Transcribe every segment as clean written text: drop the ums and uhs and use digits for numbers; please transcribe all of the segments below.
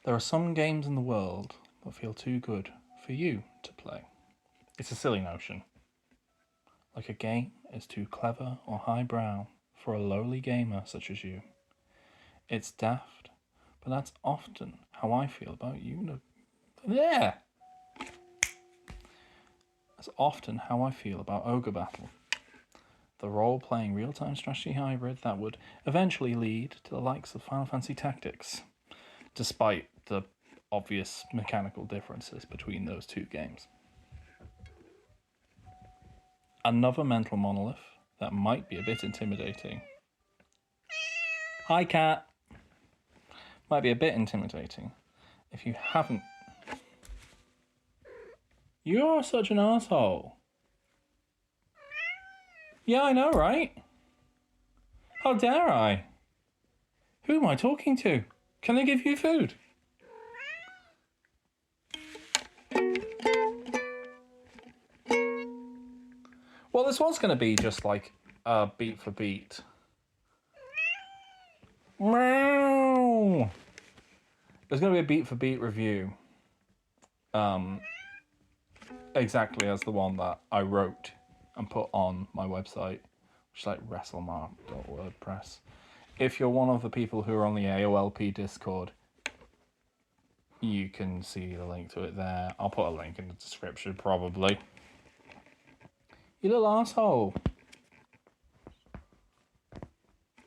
There are some games in the world that feel too good for you to play. It's a silly notion. Like a game is too clever or highbrow for a lowly gamer such as you. It's daft, but that's often how I feel about Yeah! That's often how I feel about Ogre Battle. The role-playing real-time strategy hybrid that would eventually lead to the likes of Final Fantasy Tactics, despite the obvious mechanical differences between those two games. Another mental monolith that might be a bit intimidating. Hi, cat! Might be a bit intimidating if you haven't. You're such an asshole. Yeah, I know, right? How dare I? Who am I talking to? Can I give you food? Well, this was going to be just like a beat for beat. Meow! There's going to be a beat for beat review. Exactly as the one that I wrote and put on my website, which is like wrestlemark.wordpress. If you're one of the people who are on the AOLP Discord, you can see the link to it there. I'll put a link in the description, probably. You little asshole.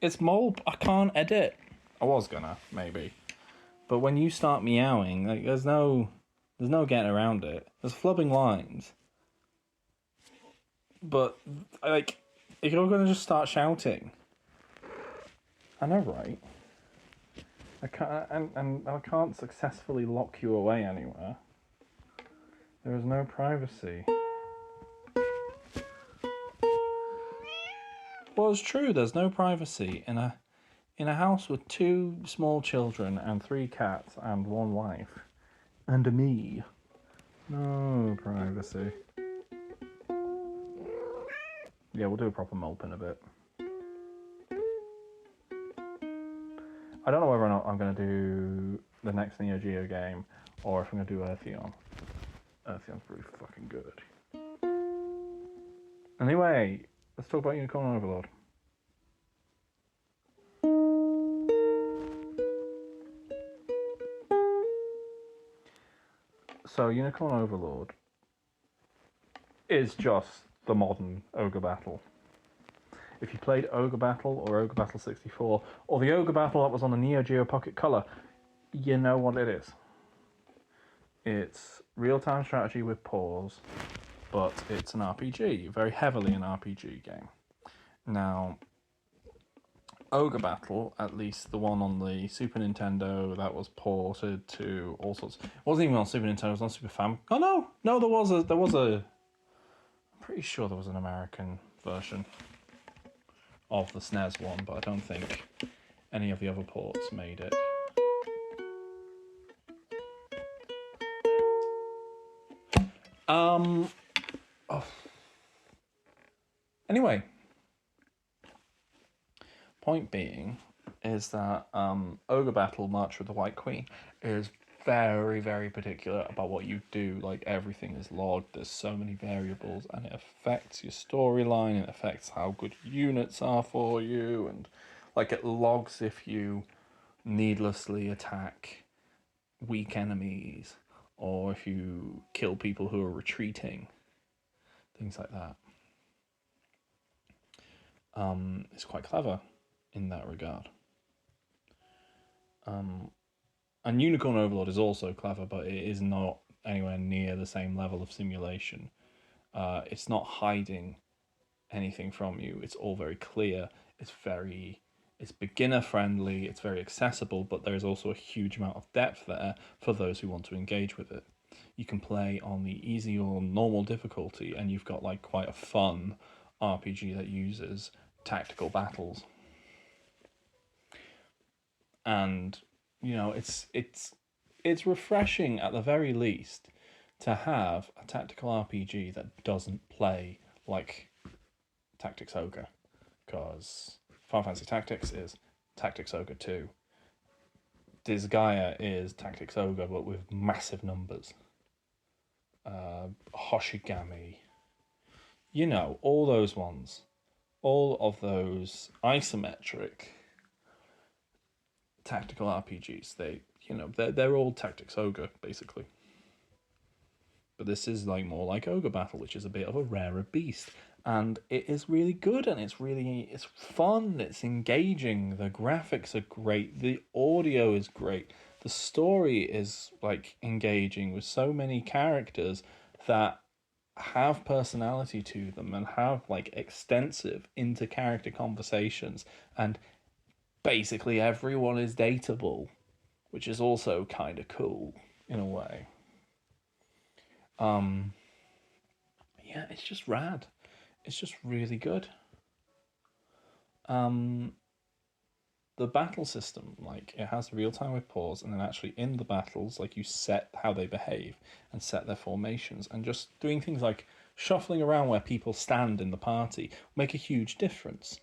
It's mole. I can't edit. I was gonna, maybe. But when you start meowing, like, there's no getting around it. There's flubbing lines. But, like, if you're gonna just start shouting. I know, right? I can't, and I can't successfully lock you away anywhere. There is no privacy. Well, it's true. There's no privacy in a house with 2 small children and 3 cats and 1 wife and me. No privacy. Yeah, we'll do a proper mop in a bit. I don't know whether or not I'm going to do the next Neo Geo game or if I'm going to do Eartheon. Eartheon's pretty fucking good. Anyway, let's talk about Unicorn Overlord. So, Unicorn Overlord is just the modern Ogre Battle. If you played Ogre Battle or Ogre Battle 64, or the Ogre Battle that was on the Neo Geo Pocket Color, you know what it is. It's real-time strategy with pause, but it's an RPG, very heavily an RPG game. Now, Ogre Battle, at least the one on the Super Nintendo that was ported to all sorts. It wasn't even on Super Nintendo, it was on Super Famicom. Oh no, there was a. I'm pretty sure there was an American version of the SNES one, but I don't think any of the other ports made it. Anyway, point being is that Ogre Battle March with the White Queen is very, very particular about what you do. Like, everything is logged, there's so many variables, and it affects your storyline, it affects how good units are for you, and like it logs if you needlessly attack weak enemies or if you kill people who are retreating, things like that. It's quite clever in that regard. And Unicorn Overlord is also clever, but it is not anywhere near the same level of simulation. It's not hiding anything from you. It's all very clear. It's beginner friendly. It's very accessible, but there is also a huge amount of depth there for those who want to engage with it. You can play on the easy or normal difficulty, and you've got like quite a fun RPG that uses tactical battles. And you know, it's refreshing at the very least to have a tactical RPG that doesn't play like Tactics Ogre, because Final Fantasy Tactics is Tactics Ogre 2 Disgaea is Tactics Ogre, but with massive numbers. Hoshigami. You know, all those ones. All of those isometric tactical RPGs. They're all Tactics Ogre, basically. But this is like more like Ogre Battle, which is a bit of a rarer beast. And it is really good, and it's fun, it's engaging, the graphics are great, the audio is great, the story is like engaging with so many characters that have personality to them and have like extensive inter-character conversations, and basically everyone is dateable, which is also kind of cool in a way. Yeah, it's just rad. It's just really good. The battle system, like it has real time with pause, and then actually in the battles, like you set how they behave and set their formations, and just doing things like shuffling around where people stand in the party make a huge difference.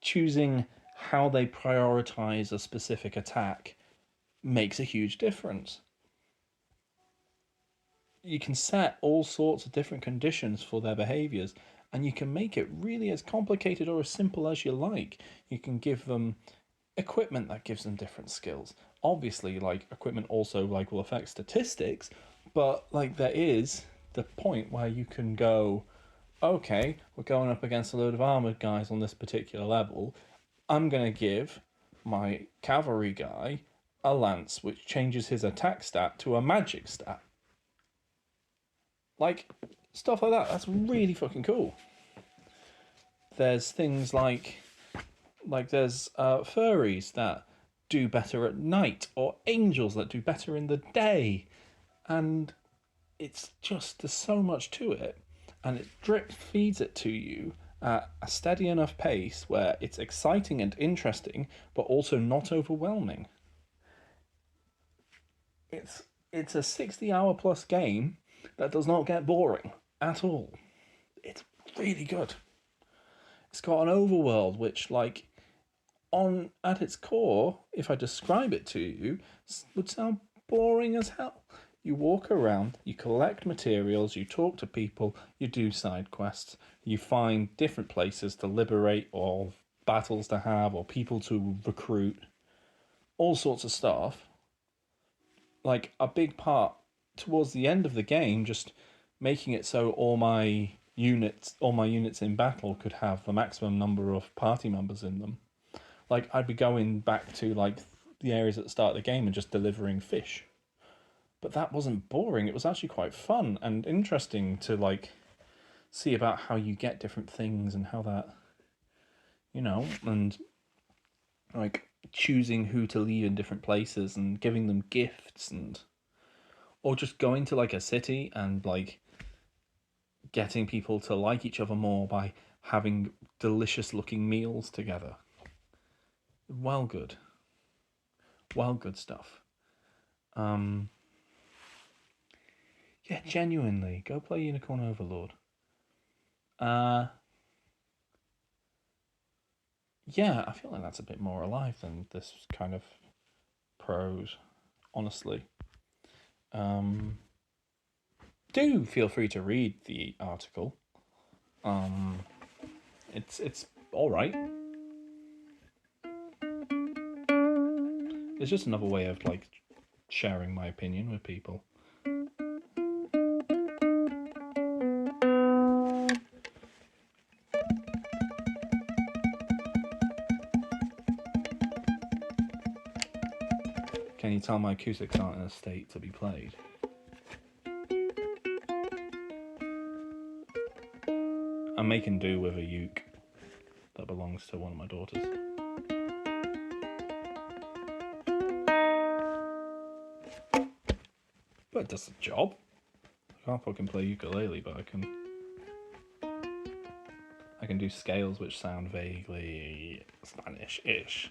Choosing how they prioritize a specific attack makes a huge difference. You can set all sorts of different conditions for their behaviors, and you can make it really as complicated or as simple as you like. You can give them equipment that gives them different skills. Obviously, like equipment also like will affect statistics, but like there is the point where you can go, okay, we're going up against a load of armored guys on this particular level. I'm gonna give my cavalry guy a lance which changes his attack stat to a magic stat. Like, stuff like that. That's really fucking cool. There's things like there's furries that do better at night, or angels that do better in the day, and it's just there's so much to it, and it drip feeds it to you at a steady enough pace where it's exciting and interesting, but also not overwhelming. It's a 60-hour plus game that does not get boring at all. It's really good. It's got an overworld which, like, on at its core, if I describe it to you, would sound boring as hell. You walk around, you collect materials, you talk to people, you do side quests, you find different places to liberate, or battles to have, or people to recruit, all sorts of stuff. Like a big part towards the end of the game, just making it so all my units in battle could have the maximum number of party members in them. Like I'd be going back to like the areas at the start of the game and just delivering fish. But that wasn't boring. It was actually quite fun and interesting to like see about how you get different things and how that, and like choosing who to leave in different places and giving them gifts, and or just going to like a city and like getting people to like each other more by having delicious looking meals together. Well good stuff. Yeah, genuinely, go play Unicorn Overlord. Yeah, I feel like that's a bit more alive than this kind of prose, honestly. Do feel free to read the article. It's all right. It's just another way of like sharing my opinion with people. Can you tell my acoustics aren't in a state to be played? I'm making do with a uke that belongs to one of my daughters. But it does the job. I can't fucking play ukulele, but I can do scales which sound vaguely Spanish-ish.